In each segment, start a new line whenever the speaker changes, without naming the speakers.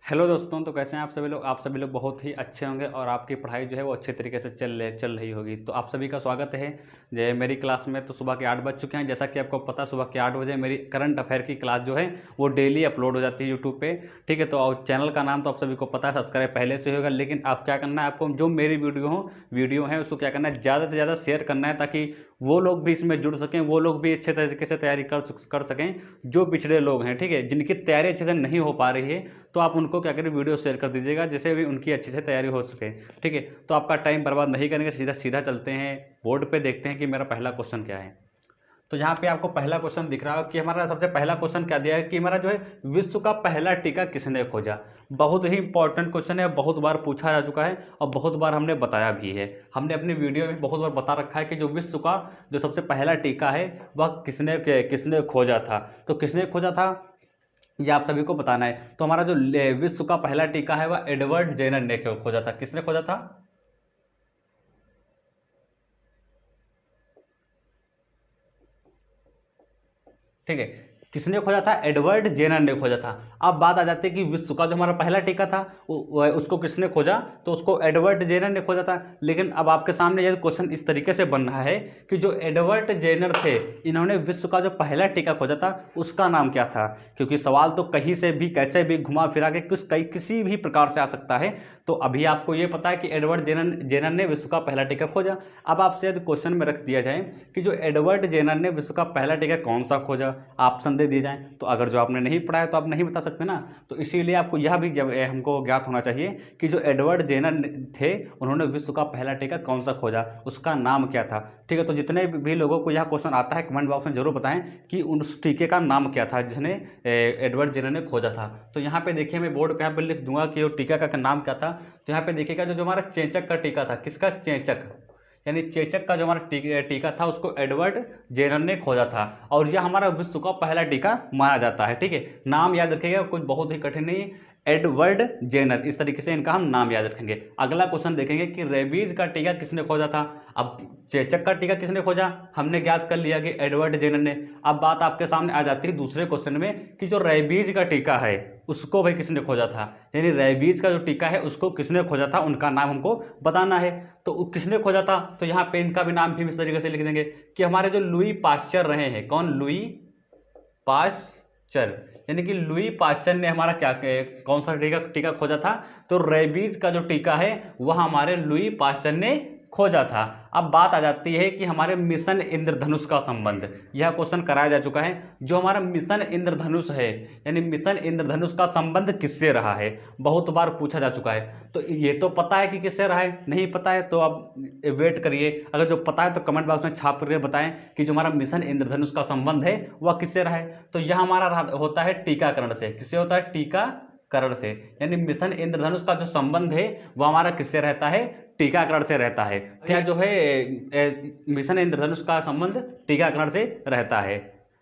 Hello दोस्तों, तो कैसे हैं आप सभी लोग बहुत ही अच्छे होंगे और आपकी पढ़ाई जो है वो अच्छे तरीके से चल रही होगी। तो आप सभी का स्वागत है जो मेरी क्लास में। तो सुबह के 8 बज चुके हैं। जैसा कि आपको पता, सुबह के 8 बजे मेरी करंट अफेयर की क्लास जो है वो डेली अपलोड हो जाती है यूट्यूब पे। ठीक है, तो चैनल का नाम तो आप सभी को पता है, सब्सक्राइब पहले से होगा। लेकिन आप क्या करना है, आपको जो मेरी वीडियो है उसको क्या करना है, ज़्यादा से ज़्यादा शेयर करना है, ताकि वो लोग भी इसमें जुड़ सकें, वो लोग भी अच्छे तरीके से तैयारी कर सकें जो पिछड़े लोग हैं। ठीक है, जिनकी तैयारी अच्छे से नहीं हो पा रही है, तो आप उनको क्या करें, वीडियो शेयर कर दीजिएगा, जिससे भी उनकी अच्छे से तैयारी हो सके। ठीक है, तो आपका टाइम बर्बाद नहीं करेंगे, सीधा सीधा चलते हैं बोर्ड पे, देखते हैं कि मेरा पहला क्वेश्चन क्या है। तो यहाँ पे आपको पहला क्वेश्चन दिख रहा है कि हमारा सबसे पहला क्वेश्चन क्या दिया है कि हमारा जो है विश्व का पहला टीका किसने खोजा। बहुत ही इंपॉर्टेंट क्वेश्चन है, बहुत बार पूछा जा चुका है और बहुत बार हमने बताया भी है। हमने अपनी वीडियो में बहुत बार बता रखा है कि जो विश्व का जो सबसे पहला टीका है वह किसने खोजा था। तो किसने खोजा था ये आप सभी को बताना है। तो हमारा जो विश्व का पहला टीका है वह एडवर्ड जेनर ने खोजा था। किसने खोजा था? ठीक है, किसने खोजा था? एडवर्ड जेनर ने खोजा था। अब बात आ जाती है कि विश्व का जो हमारा पहला टीका था उसको किसने खोजा, तो उसको एडवर्ड जेनर ने खोजा था। लेकिन अब आपके सामने यह क्वेश्चन इस तरीके से बन रहा है कि जो एडवर्ड जेनर थे, इन्होंने विश्व का जो पहला टीका खोजा था उसका नाम क्या था। क्योंकि सवाल तो कहीं से भी कैसे भी घुमा फिरा के किसी भी प्रकार से आ सकता है। तो अभी आपको ये पता है कि एडवर्ड जेनर ने विश्व का पहला टीका खोजा। अब आपसे यदि क्वेश्चन में रख दिया जाए कि जो एडवर्ड जेनर ने विश्व का पहला टीका कौन सा खोजा, ऑप्शन दे दिए जाएं, तो अगर जो आपने नहीं पढ़ा है तो आप नहीं बता सकते ना। तो इसीलिए आपको यह भी हमको ज्ञात होना चाहिए कि जो एडवर्ड जेनर थे, उन्होंने विश्व का पहला टीका कौन सा खोजा, उसका नाम क्या था। ठीक है, तो जितने भी लोगों को यह क्वेश्चन आता है कमेंट बॉक्स में जरूर बताएं कि उस टीके का नाम क्या था जिसने एडवर्ड जेनर ने खोजा था। तो यहाँ पे देखिए, मैं बोर्ड पे यहाँ पे लिख दूंगा कि वो टीका का नाम क्या था। तो यहाँ पे देखिएगा, जो हमारा चेचक का टीका था, किसका? चेचक, यानी चेचक का जो हमारा टीका था उसको एडवर्ड जेनर ने खोजा था। और यह हमारा विश्व का पहला टीका माना जाता है। ठीक है, नाम याद रखिएगा, कुछ बहुत ही कठिन नहीं, एडवर्ड जेनर, इस तरीके से इनका हम नाम याद रखेंगे। अगला क्वेश्चन देखेंगे कि रेबीज का टीका किसने खोजा था। अब चेचक का टीका किसने खोजा, हमने ज्ञात कर लिया कि एडवर्ड जेनर ने। अब बात आपके सामने आ जाती है दूसरे क्वेश्चन में कि जो रेबीज का टीका है उसको भाई किसने खोजा था, यानी रेबीज का जो टीका है उसको किसने खोजा था, उनका नाम हमको बताना है। तो किसने खोजा था, तो यहाँ पे इनका भी नाम भी इस तरीके से लिख देंगे कि हमारे जो लुई पाश्चर रहे हैं, कौन? लुई पाश्चर, यानी कि लुई पाश्चर ने हमारा क्या कौन सा टीका खोजा था, तो रेबीज का जो टीका है वह हमारे लुई पाश्चर ने खोजा था। अब बात आ जाती है कि हमारे मिशन इंद्रधनुष का संबंध, यह क्वेश्चन कराया जा चुका है। जो हमारा मिशन इंद्रधनुष है, यानी मिशन इंद्रधनुष का संबंध किससे रहा है, बहुत बार पूछा जा चुका है। तो ये तो पता है कि किससे रहा है, नहीं पता है तो आप वेट करिए, अगर जो पता है तो कमेंट बॉक्स में छाप करके बताएं कि जो हमारा मिशन इंद्रधनुष का संबंध है वह किससे रहा है। तो यह हमारा होता है टीकाकरण से। किससे होता है? टीकाकरण से। यानी मिशन इंद्रधनुष का जो संबंध है वह हमारा किससे रहता है? टीकाकरण से रहता है। क्या जो है मिशन इंद्रधनुष का संबंध टीकाकरण से रहता है।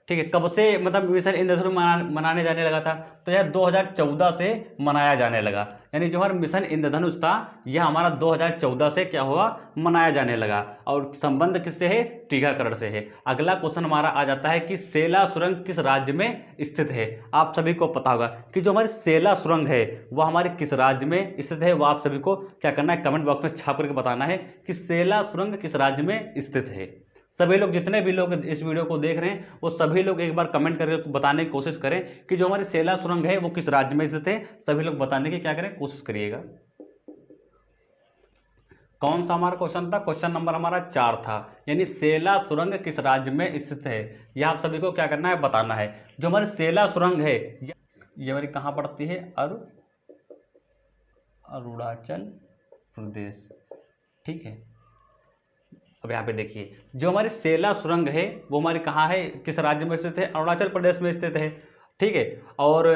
ठीक है, कब से मतलब मिशन इंद्रधनुष मनाने जाने लगा था, तो यह 2014 से मनाया जाने लगा। यानी जो हमारा मिशन इंद्रधनुष था यह हमारा 2014 से क्या हुआ, मनाया जाने लगा। और संबंध किससे है? टीकाकरण से है। अगला क्वेश्चन हमारा आ जाता है कि सेला सुरंग किस राज्य में स्थित है। आप सभी को पता होगा कि जो हमारी सेला सुरंग है वह हमारे किस राज्य में स्थित है। वो आप सभी को क्या करना है, कमेंट बॉक्स में छाप करके बताना है कि सेला सुरंग किस राज्य में स्थित है। सभी लोग, जितने भी लोग इस वीडियो को देख रहे हैं वो सभी लोग एक बार कमेंट करके बताने की कोशिश करें कि जो हमारी सेला सुरंग है वो किस राज्य में स्थित है। सभी लोग बताने की क्या करें, कोशिश करिएगा। कौन सा हमारा क्वेश्चन था? क्वेश्चन नंबर हमारा 4 था, यानी सेला सुरंग किस राज्य में स्थित है, यह आप सभी को क्या करना है, बताना है। जो हमारी सेला सुरंग है ये हमारी कहाँ पड़ती है? अरुणाचल प्रदेश। ठीक है, अब यहाँ पे देखिए, जो हमारी सेला सुरंग है वो हमारी कहाँ है, किस राज्य में स्थित है? अरुणाचल प्रदेश में स्थित है। ठीक है, और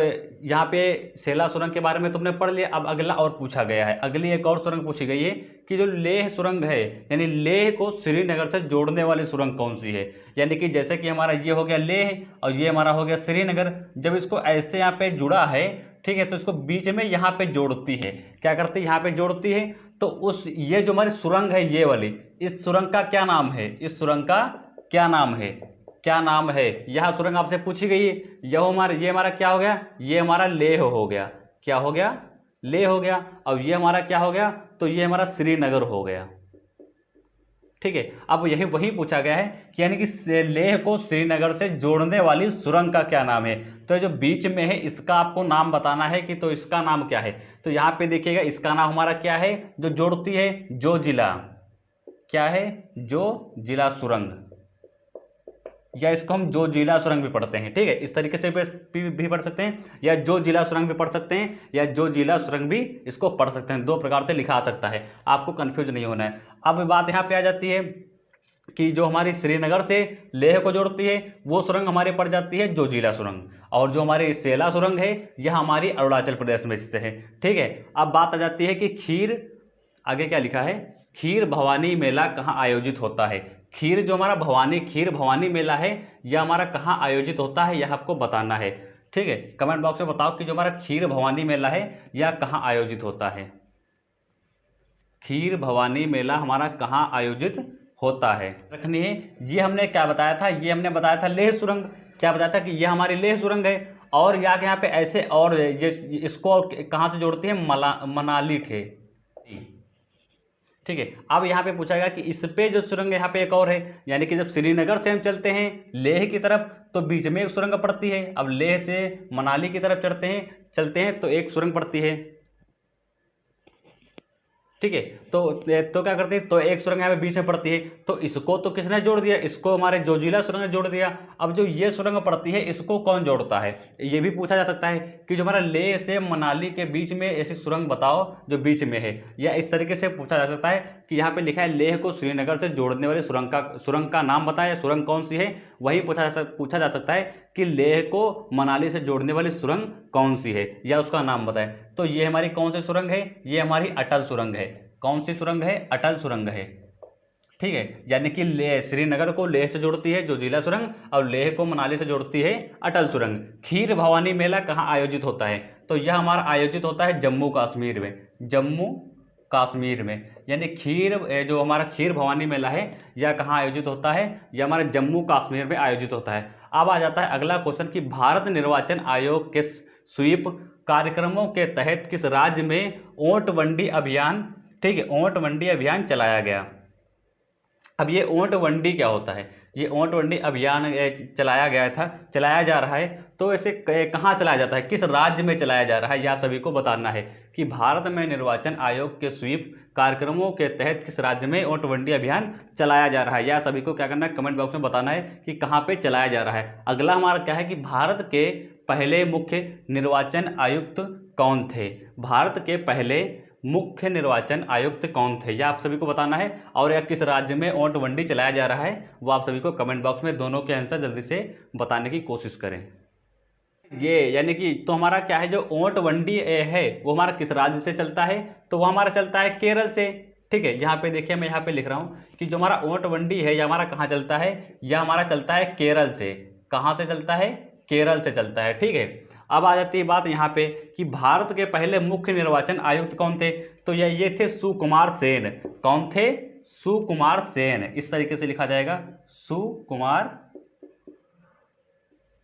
यहाँ पे सेला सुरंग के बारे में तुमने पढ़ लिया। अब अगला और पूछा गया है, अगली एक और सुरंग पूछी गई है कि जो लेह सुरंग है, यानी लेह को श्रीनगर से जोड़ने वाली सुरंग कौन सी है। यानी कि जैसे कि हमारा ये हो गया लेह और ये हमारा हो गया श्रीनगर, जब इसको ऐसे यहाँ पे जुड़ा है, ठीक है, तो इसको बीच में यहाँ पे जोड़ती है। क्या करती है? यहाँ पे जोड़ती है। तो उस ये जो हमारी सुरंग है ये वाली, इस सुरंग का क्या नाम है? इस सुरंग का क्या नाम है? क्या नाम है? यह सुरंग आपसे पूछी गई है। ये हमारा क्या हो गया? ये हमारा लेह हो गया। क्या हो गया, लेह हो गया। अब ये हमारा क्या हो गया, तो ये हमारा श्रीनगर हो गया। ठीक है, अब यही वही पूछा गया है कि यानी कि लेह को श्रीनगर से जोड़ने वाली सुरंग का क्या नाम है। तो जो बीच में है इसका आपको नाम बताना है कि तो इसका नाम क्या है। तो यहाँ पे देखिएगा इसका नाम हमारा क्या है, जो जोड़ती है, जो जिला, क्या है, जो जिला सुरंग, या इसको हम जो जिला सुरंग भी पढ़ते हैं। ठीक है, इस तरीके से भी पढ़ सकते हैं, या जो जिला सुरंग भी पढ़ सकते हैं, या जो जिला सुरंग भी इसको पढ़ सकते हैं। दो प्रकार से लिखा आ सकता है, आपको कंफ्यूज नहीं होना है। अब बात यहाँ पे आ जाती है कि जो हमारी श्रीनगर से लेह को जोड़ती है वो सुरंग हमारे पड़ जाती है जो जिला सुरंग, और जो हमारी सेला सुरंग है यह हमारी अरुणाचल प्रदेश में स्थित है। ठीक है, अब बात आ जाती है कि खीर, आगे क्या लिखा है, खीर भवानी मेला कहाँ आयोजित होता है। खीर जो हमारा खीर भवानी मेला है यह हमारा कहाँ आयोजित होता है, यह आपको बताना है। ठीक है, कमेंट बॉक्स में बताओ कि जो हमारा खीर भवानी मेला है यह कहाँ आयोजित होता है। खीर भवानी मेला हमारा कहाँ आयोजित होता है, रखनी है। ये हमने क्या बताया था, ये हमने बताया था लेह सुरंग। क्या बताया था कि ये हमारी लेह सुरंग है। और यहाँ पे ऐसे और ये इसको कहाँ से जोड़ती है, मनाली थे। ठीक है, अब यहाँ पे पूछा गया कि इस पे जो सुरंग है यहाँ पे एक और है, यानी कि जब श्रीनगर से हम चलते हैं लेह की तरफ तो बीच में एक सुरंग पड़ती है। अब लेह से मनाली की तरफ चलते हैं तो एक सुरंग पड़ती है। ठीक है, तो क्या करते हैं, तो एक सुरंग यहाँ पे बीच में पड़ती है, तो इसको तो किसने जोड़ दिया, इसको हमारे जोजिला सुरंग ने जोड़ दिया। अब जो ये सुरंग पड़ती है इसको कौन जोड़ता है, ये भी पूछा जा सकता है कि जो हमारा लेह से मनाली के बीच में ऐसी सुरंग बताओ जो बीच में है। या इस तरीके से पूछा जा सकता है कि यहाँ पे लिखा है लेह को श्रीनगर से जोड़ने वाली सुरंग का नाम बताएं, सुरंग कौन सी है। वही पूछा जा सकता है कि लेह को मनाली से जोड़ने वाली सुरंग कौन सी है या उसका नाम बताएं। तो ये हमारी कौन सी सुरंग है, ये हमारी अटल सुरंग है। कौन सी सुरंग है, अटल सुरंग है। ठीक है, यानी कि लेह, श्रीनगर को लेह से जोड़ती है जो जिला सुरंग, और लेह को मनाली से जोड़ती है अटल सुरंग। खीर भवानी मेला कहाँ आयोजित होता है, तो यह हमारा आयोजित होता है जम्मू कश्मीर में। जम्मू कश्मीर में, यानी जो हमारा खीर भवानी मेला है यह कहाँ आयोजित होता है, यह हमारे जम्मू कश्मीर में आयोजित होता है। अब आ जाता है अगला क्वेश्चन कि भारत निर्वाचन आयोग के स्वीप कार्यक्रमों के तहत किस राज्य में ओंटवंडी अभियान, ठीक है, ओंटवंडी अभियान चलाया गया। अब ये ओंटवंडी क्या होता है, ये ओंटवंडी अभियान चलाया जा रहा है, तो इसे कहाँ चलाया जाता है, किस राज्य में चलाया जा रहा है, यह आप सभी को बताना है कि भारत में निर्वाचन आयोग के स्वीप कार्यक्रमों के तहत किस राज्य में ओंटवंडी अभियान चलाया जा रहा है। यह सभी को क्या करना है, कमेंट बॉक्स में बताना है कि कहाँ पे चलाया जा रहा है। अगला हमारा क्या है कि भारत के पहले मुख्य निर्वाचन आयुक्त कौन थे, भारत के पहले मुख्य निर्वाचन आयुक्त कौन थे, यह आप सभी को बताना है। और यह किस राज्य में ओंटवंडी चलाया जा रहा है वो आप सभी को कमेंट बॉक्स में दोनों के आंसर जल्दी से बताने की कोशिश करें। ये यानी कि तो हमारा क्या है, जो ओंटवंडी है वो हमारा किस राज्य से चलता है, तो वो हमारा चलता है केरल से। ठीक है, यहाँ पे देखिए मैं यहाँ पे लिख रहा हूँ कि जो हमारा ओंटवंडी है यह हमारा कहाँ चलता है, यह हमारा चलता है केरल से। कहाँ से चलता है, केरल से चलता है। ठीक है, अब आ जाती है बात यहाँ पे कि भारत के पहले मुख्य निर्वाचन आयुक्त कौन थे, तो ये थे सुकुमार सेन। कौन थे, सुकुमार सेन, इस तरीके से लिखा जाएगा, सुकुमार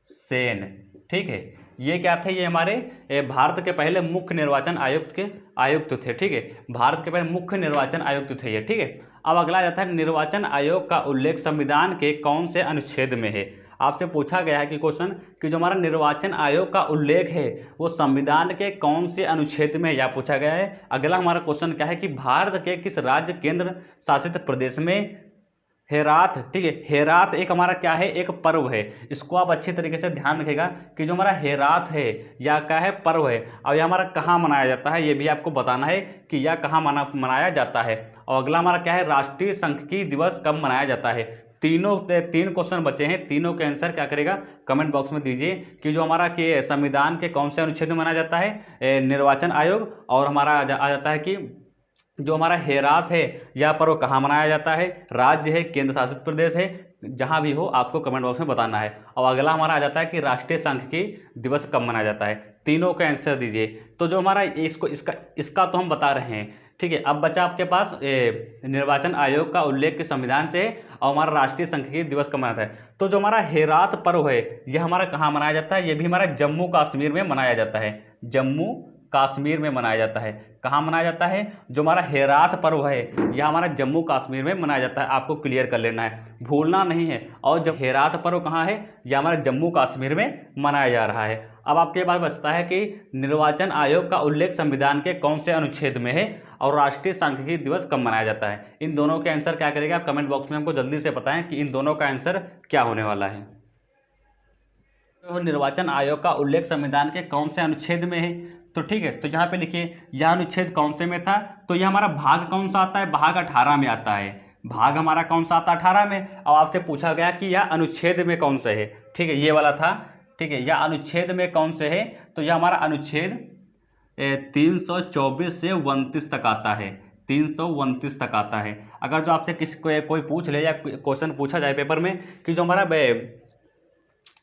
सेन। ठीक है, ये क्या थे, ये हमारे भारत के पहले मुख्य निर्वाचन आयुक्त थे। ठीक है, भारत के पहले मुख्य निर्वाचन आयुक्त थे ये। ठीक है, अब अगला जाता है निर्वाचन आयोग का उल्लेख संविधान के कौन से अनुच्छेद में है। आपसे पूछा गया है कि क्वेश्चन कि जो हमारा निर्वाचन आयोग का उल्लेख है वो संविधान के कौन से अनुच्छेद में या पूछा गया है। अगला हमारा क्वेश्चन क्या है कि भारत के किस राज्य केंद्र शासित प्रदेश में हेरात, ठीक है, हेरात एक हमारा क्या है, एक पर्व है। इसको आप अच्छी तरीके से ध्यान रखिएगा कि जो हमारा हेरात है या क्या है, पर्व है। और यह हमारा कहाँ मनाया जाता है ये भी आपको बताना है कि यह कहाँ मनाया जाता है। और अगला हमारा क्या है, राष्ट्रीय सांख्यिकी दिवस कब मनाया जाता है। तीन क्वेश्चन बचे हैं, तीनों के आंसर क्या करेगा, कमेंट बॉक्स में दीजिए कि जो हमारा के संविधान के कौन से अनुच्छेद में मनाया जाता है निर्वाचन आयोग, और हमारा आ जाता है कि जो हमारा हेरात है यह पर्व कहाँ मनाया जाता है, राज्य है, केंद्र शासित प्रदेश है, जहाँ भी हो आपको कमेंट बॉक्स में बताना है। और अगला हमारा आ जाता है कि राष्ट्रीय सांख्यिकी दिवस कब मनाया जाता है। तीनों का आंसर दीजिए। तो जो हमारा इसका तो हम बता रहे हैं। ठीक है, अब बचा आपके पास निर्वाचन आयोग का उल्लेख के संविधान से और हमारा राष्ट्रीय सांख्यिकी दिवस कब मनाता है। तो जो हमारा हेरात पर्व है यह हमारा कहाँ मनाया जाता है, यह भी हमारा जम्मू कश्मीर में मनाया जाता है। जम्मू कश्मीर में मनाया जाता है। कहाँ मनाया जाता है? जो हमारा हेरात पर्व है यह हमारा जम्मू कश्मीर में मनाया जाता है, आपको क्लियर कर लेना है, भूलना नहीं है। और जब हेरात पर्व कहाँ है? यह हमारा जम्मू कश्मीर में मनाया जा रहा है। अब आपके पास बचता है कि निर्वाचन आयोग का उल्लेख संविधान के कौन से अनुच्छेद में है और राष्ट्रीय सांख्यिकी दिवस कब मनाया जाता है। इन दोनों के आंसर क्या करेगा? आप कमेंट बॉक्स में हमको जल्दी से बताएं कि इन दोनों का आंसर क्या होने वाला है। तो निर्वाचन आयोग का उल्लेख संविधान के कौन से अनुच्छेद में है? तो ठीक है, तो यहाँ पे लिखिए यह अनुच्छेद कौन से में था? तो यह हमारा भाग कौन सा आता है? भाग 18 में आता है। भाग हमारा कौन सा आता है? 18 में। अब आपसे पूछा गया कि यह अनुच्छेद में कौन से है, ठीक है, ये वाला था, ठीक है, यह अनुच्छेद में कौन से है? तो यह हमारा अनुच्छेद 324 से 29 तक आता है, 329 तक आता है। अगर जो आपसे कोई पूछ ले या क्वेश्चन पूछा जाए पेपर में कि जो हमारा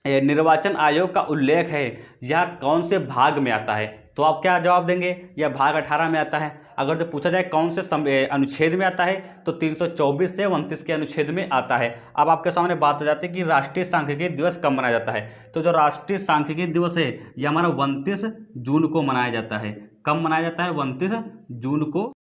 निर्वाचन आयोग का उल्लेख है यह कौन से भाग में आता है, तो आप क्या जवाब देंगे? यह भाग 18 में आता है। अगर जो पूछा जाए कौन से अनुच्छेद में आता है तो 324 से 29 के अनुच्छेद में आता है। अब आपके सामने बात हो जाती है कि राष्ट्रीय सांख्यिकी दिवस कब मनाया जाता है। तो जो राष्ट्रीय सांख्यिकी दिवस है यह हमारा 29 जून को मनाया जाता है। कब मनाया जाता है? 29 जून को